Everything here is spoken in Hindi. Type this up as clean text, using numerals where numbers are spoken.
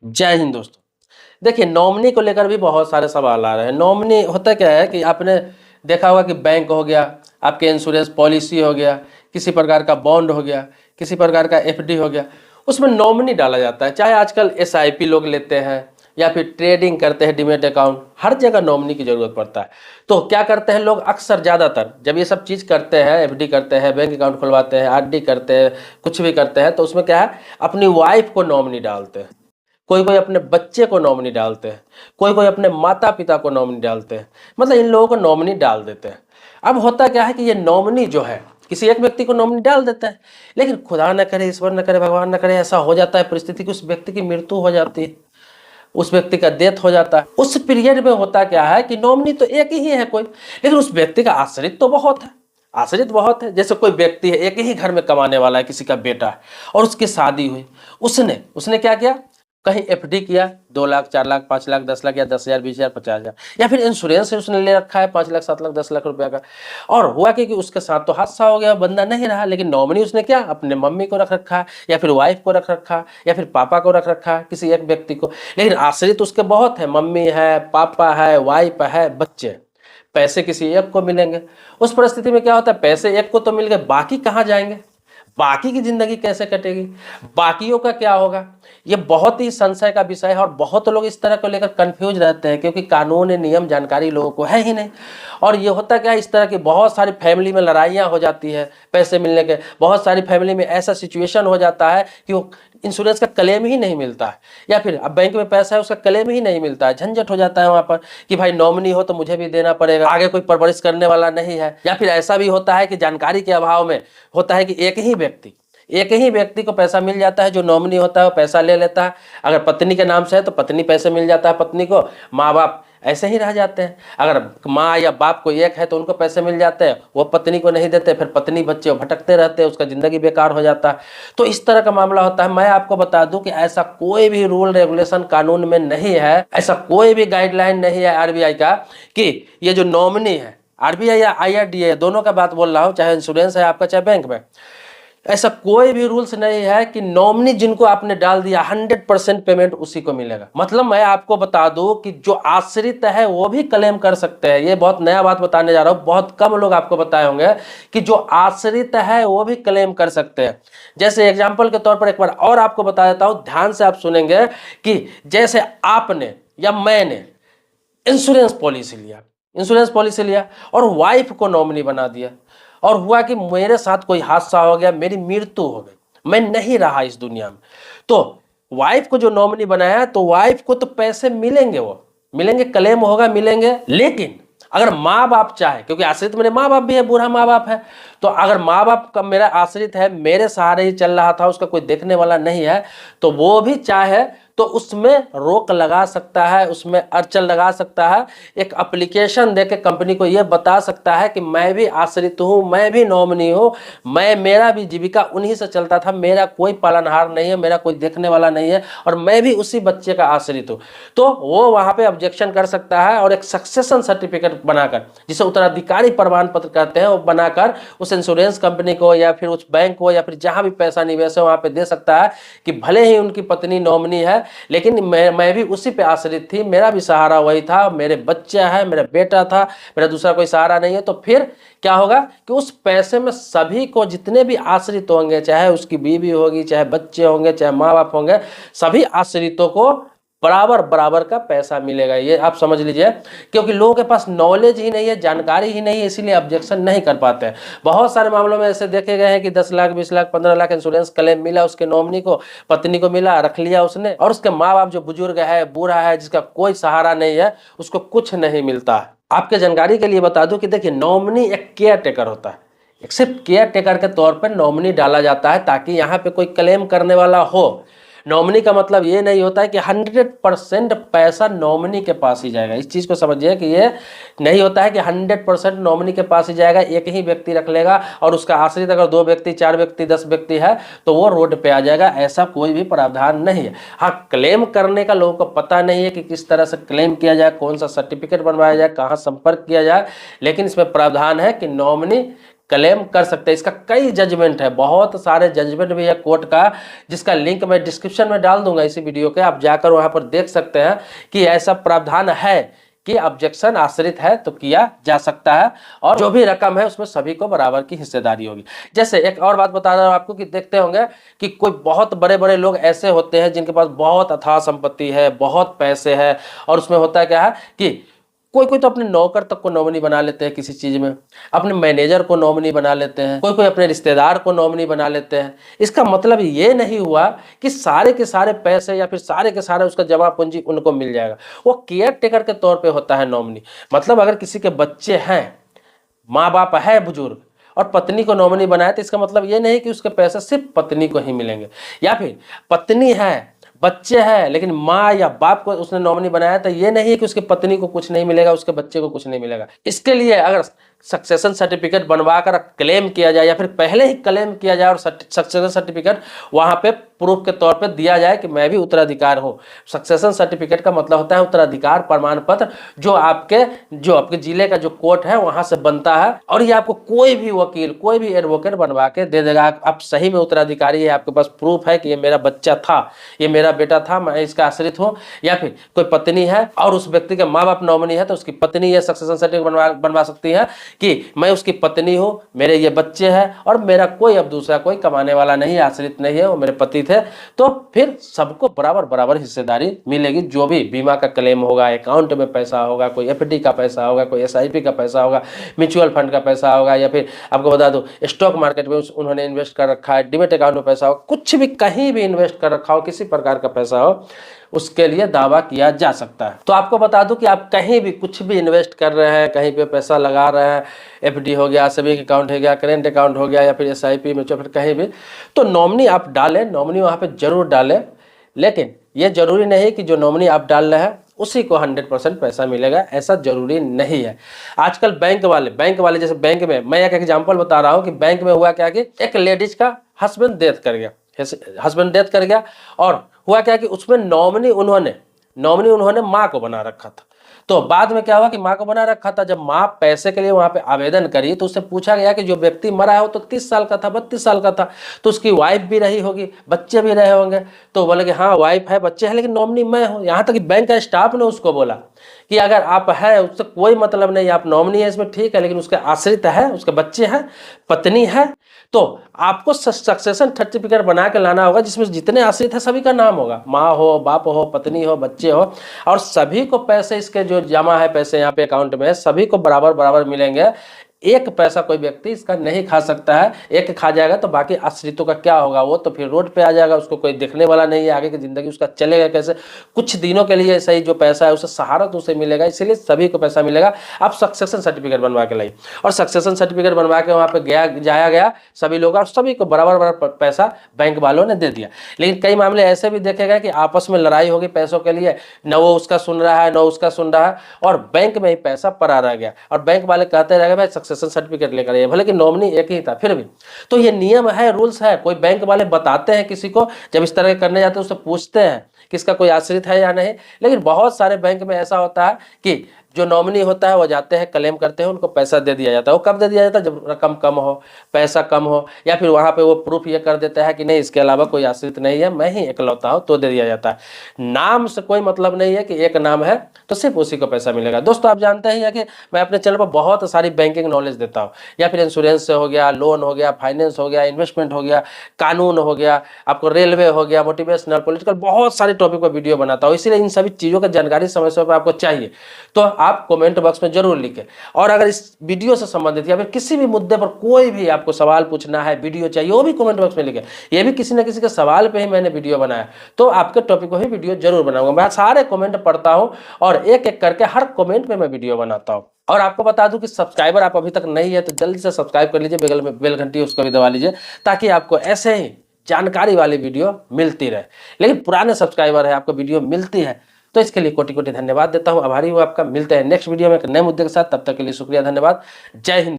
जय हिंद दोस्तों। देखिए, नॉमिनी को लेकर भी बहुत सारे सवाल आ रहे हैं। नॉमिनी होता क्या है कि आपने देखा होगा कि बैंक हो गया, आपके इंश्योरेंस पॉलिसी हो गया, किसी प्रकार का बॉन्ड हो गया, किसी प्रकार का एफडी हो गया, उसमें नॉमिनी डाला जाता है। चाहे आजकल एसआईपी लोग लेते हैं या फिर ट्रेडिंग करते हैं, डीमैट अकाउंट, हर जगह नॉमिनी की जरूरत पड़ता है। तो क्या करते हैं लोग अक्सर, ज़्यादातर जब ये सब चीज़ करते हैं, एफडी करते हैं, बैंक अकाउंट खुलवाते हैं, आरडी करते हैं, कुछ भी करते हैं, तो उसमें क्या है, अपनी वाइफ को नॉमिनी डालते हैं। कोई कोई अपने बच्चे को नॉमिनी डालते हैं, कोई कोई अपने माता पिता को नॉमिनी डालते हैं, मतलब इन लोगों को नॉमिनी डाल देते हैं। अब होता क्या है कि ये नॉमिनी जो है किसी एक व्यक्ति को नॉमिनी डाल देता है, लेकिन खुदा न करे, ईश्वर न करे, भगवान न करे, ऐसा हो जाता है परिस्थिति कि उस व्यक्ति की मृत्यु हो जाती है, उस व्यक्ति का डेथ हो जाता है। उस पीरियड में होता क्या है कि नॉमिनी तो एक ही है कोई, लेकिन उस व्यक्ति का आश्रित तो बहुत है, आश्रित बहुत है। जैसे कोई व्यक्ति है, एक ही घर में कमाने वाला है, किसी का बेटा है और उसकी शादी हुई, उसने उसने क्या किया, कहीं एफडी किया, 2 लाख, 4 लाख, 5 लाख, 10 लाख या 10,000, 20,000, 50,000, या फिर इंश्योरेंस उसने ले रखा है 5 लाख, 7 लाख, 10 लाख रुपया का। और हुआ कि उसके साथ तो हादसा हो गया, बंदा नहीं रहा, लेकिन नॉमिनी उसने क्या, अपने मम्मी को रख रखा है, या फिर वाइफ को रख रखा है, या फिर पापा को रख रखा है, किसी एक व्यक्ति को। लेकिन आश्रित उसके बहुत है, मम्मी है, पापा है, वाइफ है, बच्चे। पैसे किसी एक को मिलेंगे। उस परिस्थिति में क्या होता है, पैसे एक को तो मिल गए, बाकी कहाँ जाएंगे, बाकी की जिंदगी कैसे कटेगी, बाकियों का क्या होगा। ये बहुत ही संशय का विषय है और बहुत लोग इस तरह को लेकर कंफ्यूज रहते हैं, क्योंकि कानून नियम जानकारी लोगों को है ही नहीं। और ये होता क्या है, इस तरह की बहुत सारी फैमिली में लड़ाइयाँ हो जाती है पैसे मिलने के। बहुत सारी फैमिली में ऐसा सिचुएशन हो जाता है कि वो इंश्योरेंस का क्लेम ही नहीं मिलता है, या फिर अब बैंक में पैसा है उसका क्लेम ही नहीं मिलता है। झंझट हो जाता है वहाँ पर कि भाई नॉमिनी हो तो मुझे भी देना पड़ेगा, आगे कोई परवरिश करने वाला नहीं है। या फिर ऐसा भी होता है कि जानकारी के अभाव में होता है कि एक ही व्यक्ति को पैसा मिल जाता है, जो नॉमिनी होता है वो पैसा ले लेता है। अगर पत्नी के नाम से है तो पत्नी पैसे मिल जाता है पत्नी को, माँ बाप ऐसे ही रह जाते हैं। अगर माँ या बाप को एक है तो उनको पैसे मिल जाते हैं, वो पत्नी को नहीं देते, फिर पत्नी बच्चे भटकते रहते हैं, उसका ज़िंदगी बेकार हो जाता है। तो इस तरह का मामला होता है। मैं आपको बता दूं कि ऐसा कोई भी रूल रेगुलेशन कानून में नहीं है, ऐसा कोई भी गाइडलाइन नहीं है आरबीआई का कि ये जो नॉमिनी है, आरबीआई या आईआरडीए दोनों का बात बोल रहा हूँ, चाहे इंश्योरेंस है आपका चाहे बैंक में, ऐसा कोई भी रूल्स नहीं है कि नॉमिनी जिनको आपने डाल दिया 100% पेमेंट उसी को मिलेगा। मतलब मैं आपको बता दूं कि जो आश्रित है वो भी क्लेम कर सकते हैं। ये बहुत नया बात बताने जा रहा हूं, बहुत कम लोग आपको बताए होंगे कि जो आश्रित है वो भी क्लेम कर सकते हैं। जैसे एग्जाम्पल के तौर पर एक बार और आपको बता देता हूं, ध्यान से आप सुनेंगे कि जैसे आपने या मैंने इंश्योरेंस पॉलिसी लिया और वाइफ को नॉमिनी बना दिया, और हुआ कि मेरे साथ कोई हादसा हो गया, मेरी मृत्यु हो गई, मैं नहीं रहा इस दुनिया में, तो वाइफ को जो नॉमिनी बनाया तो वाइफ को तो पैसे मिलेंगे, वो मिलेंगे, क्लेम होगा, मिलेंगे। लेकिन अगर माँ बाप चाहे, क्योंकि आश्रित मेरे माँ बाप भी है, बूढ़ा माँ बाप है, तो अगर माँ बाप का मेरा आश्रित है, मेरे सहारे ही चल रहा था, उसका कोई देखने वाला नहीं है, तो वो भी चाहे तो उसमें रोक लगा सकता है, उसमें अड़चन लगा सकता है। एक एप्लीकेशन देके कंपनी को यह बता सकता है कि मैं भी आश्रित हूँ, मैं भी नॉमिनी हूँ, मेरा भी जीविका उन्हीं से चलता था, मेरा कोई पालनहार नहीं है, मेरा कोई देखने वाला नहीं है, और मैं भी उसी बच्चे का आश्रित हूँ। तो वो वहाँ पे ऑब्जेक्शन कर सकता है और एक सक्सेशन सर्टिफिकेट बनाकर, जिसे उत्तराधिकारी प्रमाण पत्र कहते हैं, वो बनाकर उस इंश्योरेंस कंपनी को या फिर उस बैंक को या फिर जहाँ भी पैसा निवेश है वहाँ पे दे सकता है कि भले ही उनकी पत्नी नॉमिनी है, लेकिन मैं भी उसी पे आश्रित थी, मेरा भी सहारा वही था, मेरे बच्चे हैं, मेरा बेटा था, मेरा दूसरा कोई सहारा नहीं है। तो फिर क्या होगा कि उस पैसे में सभी को, जितने भी आश्रित होंगे, चाहे उसकी बीवी होगी, चाहे बच्चे होंगे, चाहे माँ बाप होंगे, सभी आश्रितों को बराबर बराबर का पैसा मिलेगा। ये आप समझ लीजिए, क्योंकि लोगों के पास नॉलेज ही नहीं है, जानकारी ही नहीं है, इसीलिए ऑब्जेक्शन नहीं कर पाते हैं। बहुत सारे मामलों में ऐसे देखे गए हैं कि 10 लाख, 20 लाख, 15 लाख इंश्योरेंस क्लेम मिला, उसके नॉमिनी को, पत्नी को मिला, रख लिया उसने, और उसके माँ बाप जो बुजुर्ग है, बूढ़ा है, जिसका कोई सहारा नहीं है, उसको कुछ नहीं मिलता है। आपके जानकारी के लिए बता दूं कि देखिए, नॉमिनी एक केयर टेकर होता है, एक सिर्फ केयर टेकर के तौर पर नॉमिनी डाला जाता है ताकि यहाँ पे कोई क्लेम करने वाला हो। नॉमिनी का मतलब ये नहीं होता है कि 100% पैसा नॉमिनी के पास ही जाएगा। इस चीज़ को समझिए कि ये नहीं होता है कि 100% नॉमिनी के पास ही जाएगा, एक ही व्यक्ति रख लेगा और उसका आश्रित अगर 2 व्यक्ति, 4 व्यक्ति, 10 व्यक्ति है तो वो रोड पे आ जाएगा, ऐसा कोई भी प्रावधान नहीं है। हाँ, क्लेम करने का लोगों को पता नहीं है कि किस तरह से क्लेम किया जाए, कौन सा सर्टिफिकेट बनवाया जाए, कहाँ संपर्क किया जाए, लेकिन इसमें प्रावधान है कि नॉमिनी क्लेम कर सकते हैं। इसका कई जजमेंट है, बहुत सारे जजमेंट भी है कोर्ट का, जिसका लिंक मैं डिस्क्रिप्शन में डाल दूंगा इसी वीडियो के, आप जाकर वहां पर देख सकते हैं कि ऐसा प्रावधान है कि ऑब्जेक्शन आश्रित है तो किया जा सकता है, और जो भी रकम है उसमें सभी को बराबर की हिस्सेदारी होगी। जैसे एक और बात बता रहा हूं आपको कि देखते होंगे कि कोई बहुत बड़े बड़े लोग ऐसे होते हैं जिनके पास बहुत अथाह संपत्ति है, बहुत पैसे है, और उसमें होता क्या है कि कोई कोई तो अपने नौकर तक को नॉमिनी बना लेते हैं किसी चीज में, अपने मैनेजर को नॉमिनी बना लेते हैं, कोई कोई अपने रिश्तेदार को नॉमिनी बना लेते हैं। इसका मतलब ये नहीं हुआ कि सारे के सारे पैसे या फिर सारे के सारे उसका जमा पूंजी उनको मिल जाएगा। वो केयर टेकर के तौर पे होता है नॉमिनी। मतलब अगर किसी के बच्चे हैं, माँ बाप है बुजुर्ग, और पत्नी को नॉमिनी बनाया, तो इसका मतलब ये नहीं कि उसके पैसे सिर्फ पत्नी को ही मिलेंगे, या फिर पत्नी है, बच्चे हैं, लेकिन माँ या बाप को उसने नॉमिनी बनाया, तो ये नहीं है कि उसकी पत्नी को कुछ नहीं मिलेगा, उसके बच्चे को कुछ नहीं मिलेगा। इसके लिए अगर सक्सेशन सर्टिफिकेट बनवाकर क्लेम किया जाए, या फिर पहले ही क्लेम किया जाए और सक्सेशन सर्टिफिकेट वहां पे प्रूफ के तौर पे दिया जाए कि मैं भी उत्तराधिकार हूँ। सक्सेशन सर्टिफिकेट का मतलब होता है उत्तराधिकार प्रमाण पत्र, जो आपके जिले का जो कोर्ट है वहां से बनता है, और ये आपको कोई भी वकील, कोई भी एडवोकेट बनवा के दे देगा। आप सही में उत्तराधिकारी है, आपके पास प्रूफ है कि ये मेरा बच्चा था, ये मेरा बेटा था, मैं इसका आश्रित हूँ। या फिर कोई पत्नी है और उस व्यक्ति के माँ बाप नॉमिनी है, तो उसकी पत्नी ये सक्सेशन सर्टिफिकेट बनवा सकती है कि मैं उसकी पत्नी हूँ, मेरे ये बच्चे हैं, और मेरा कोई अब दूसरा कोई कमाने वाला नहीं है, आश्रित नहीं है, वो मेरे पति थे। तो फिर सबको बराबर बराबर हिस्सेदारी मिलेगी। जो भी बीमा का क्लेम होगा, अकाउंट में पैसा होगा, कोई एफडी का पैसा होगा, कोई एसआईपी का पैसा होगा, म्यूचुअल फंड का पैसा होगा, या फिर आपको बता दूं स्टॉक मार्केट में उन्होंने इन्वेस्ट कर रखा है, डिमेट अकाउंट में पैसा हो, कुछ भी कहीं भी इन्वेस्ट कर रखा हो, किसी प्रकार का पैसा हो, उसके लिए दावा किया जा सकता है। तो आपको बता दूं कि आप कहीं भी कुछ भी इन्वेस्ट कर रहे हैं, कहीं पे पैसा लगा रहे हैं, एफडी हो गया, सेविंग अकाउंट हो गया, करेंट अकाउंट हो गया, या फिर एसआईपी में, फिर कहीं भी, तो नॉमिनी आप डालें, नॉमिनी वहाँ पे जरूर डालें। लेकिन ये जरूरी नहीं कि जो नॉमिनी आप डाल रहे हैं उसी को 100% पैसा मिलेगा, ऐसा जरूरी नहीं है। आजकल बैंक वाले जैसे बैंक में, मैं एक एग्जांपल बता रहा हूँ कि बैंक में हुआ क्या कि एक लेडीज का हस्बैंड डेथ कर गया, और हुआ क्या कि उसमें नॉमिनी उन्होंने माँ को बना रखा था। तो बाद में क्या हुआ कि माँ को बना रखा था, जब माँ पैसे के लिए वहां पे आवेदन करी तो उससे पूछा गया कि जो व्यक्ति मरा है वो तो 30 साल का था, 32 साल का था, तो उसकी वाइफ भी रही होगी, बच्चे भी रहे होंगे। तो बोले कि हाँ वाइफ है, बच्चे हैं, लेकिन नॉमिनी मैं हूँ। यहाँ तक कि बैंक का स्टाफ ने उसको बोला कि अगर आप है, उससे कोई मतलब नहीं, आप नॉमिनी है इसमें ठीक है, लेकिन उसके आश्रित है, उसके बच्चे हैं, पत्नी है, तो आपको सक्सेशन सर्टिफिकेट बना के लाना होगा जिसमें जितने आश्रित है सभी का नाम होगा, माँ हो, बाप हो, पत्नी हो, बच्चे हो, और सभी को पैसे इसके जो जमा है पैसे यहाँ पे अकाउंट में सभी को बराबर बराबर मिलेंगे। एक पैसा कोई व्यक्ति इसका नहीं खा सकता है। एक खा जाएगा तो बाकी आश्रितों का क्या होगा, वो तो फिर रोड पे आ जाएगा, उसको कोई देखने वाला नहीं है, आगे की जिंदगी उसका चलेगा कैसे। कुछ दिनों के लिए सही जो पैसा है उसे सहारा तो उसे मिलेगा, इसीलिए सभी को पैसा मिलेगा। आप सक्सेशन सर्टिफिकेट बनवा के लाइए, और सक्सेशन सर्टिफिकेट बनवा के वहाँ पे जाया गया सभी लोग, और सभी को बराबर बराबर पैसा बैंक वालों ने दे दिया। लेकिन कई मामले ऐसे भी देखे गए कि आपस में लड़ाई होगी पैसों के लिए, न वो उसका सुन रहा है न उसका सुन रहा है, और बैंक में ही पैसा पड़ा रह गया, और बैंक वाले कहते रह गए भाई सक्सेशन सर्टिफिकेट लेकर आइए, भले कि नॉमिनी एक ही था फिर भी। तो ये नियम है, रूल्स है। कोई बैंक वाले बताते हैं किसी को, जब इस तरह करने जाते हैं उससे पूछते हैं कि इसका कोई आश्रित है या नहीं। लेकिन बहुत सारे बैंक में ऐसा होता है कि जो नॉमिनी होता है वो जाते हैं क्लेम करते हैं, उनको पैसा दे दिया जाता है। वो कब दे दिया जाता है, जब रकम कम हो, पैसा कम हो, या फिर वहाँ पे वो प्रूफ ये कर देता है कि नहीं इसके अलावा कोई आश्रित नहीं है, मैं ही इकलौता हूँ, तो दे दिया जाता है। नाम से कोई मतलब नहीं है कि एक नाम है तो सिर्फ उसी को पैसा मिलेगा। दोस्तों आप जानते हैं कि मैं अपने चैनल पर बहुत सारी बैंकिंग नॉलेज देता हूँ, या फिर इंश्योरेंस से हो गया, लोन हो गया, फाइनेंस हो गया, इन्वेस्टमेंट हो गया, कानून हो गया, आपको रेलवे हो गया, मोटिवेशनल, पॉलिटिकल, बहुत सारे टॉपिक पर वीडियो बनाता हूँ। इसीलिए इन सभी चीज़ों की जानकारी समय समय पर आपको चाहिए तो आप कमेंट बॉक्स में जरूर लिखें। और अगर इस वीडियो से संबंधित या फिर किसी भी मुद्दे पर कोई भी आपको सवाल पूछना है, वीडियो चाहिए, वो भी कमेंट बॉक्स में लिखें। ये भी किसी न किसी के सवाल पे ही मैंने वीडियो बनाया, तो आपके टॉपिक को ही वीडियो जरूर बनाऊंगा। मैं सारे कमेंट पढ़ता हूं और एक एक करके हर कमेंट पे मैं वीडियो बनाता हूं। और आपको बता दूं कि सब्सक्राइबर आप अभी तक नहीं है तो जल्दी से सब्सक्राइब कर लीजिए, बगल में बेल घंटी उसको भी दबा लीजिए, ताकि आपको ऐसे ही जानकारी वाली वीडियो मिलती रहे। लेकिन पुराने सब्सक्राइबर है, आपको वीडियो मिलती है, तो इसके लिए कोटि कोटि धन्यवाद देता हूं, आभारी हूं आपका। मिलते हैं नेक्स्ट वीडियो में एक नए मुद्दे के साथ, तब तक के लिए शुक्रिया, धन्यवाद, जय हिंद।